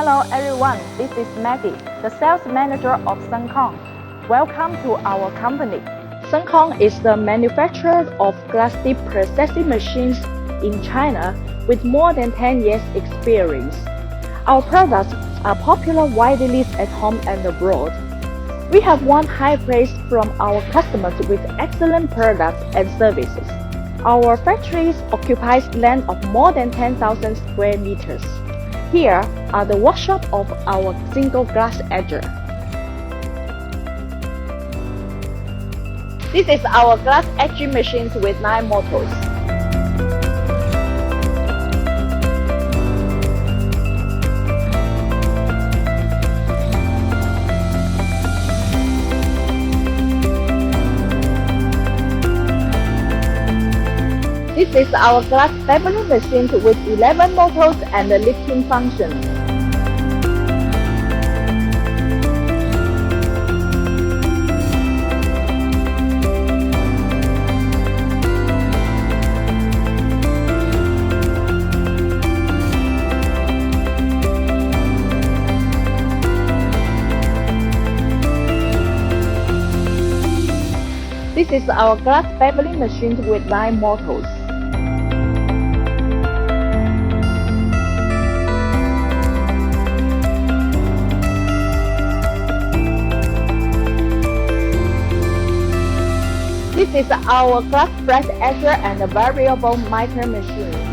Hello everyone, this is Maggie, the sales manager of Senkong. Welcome to our company. Senkong is the manufacturer of glass dip processing machines in China with more than 10 years experience. Our products are popular widely at home and abroad. We have won high praise from our customers with excellent products and services. Our factories occupies land of more than 10,000 square meters. Here are the workshop of our single glass edger. This is our glass etching machines with 9 motors. This is our glass beveling machine with 11 motors and a lifting function. This is our glass beveling machine with 9 motors. This is our glass press etcher and variable miter machine.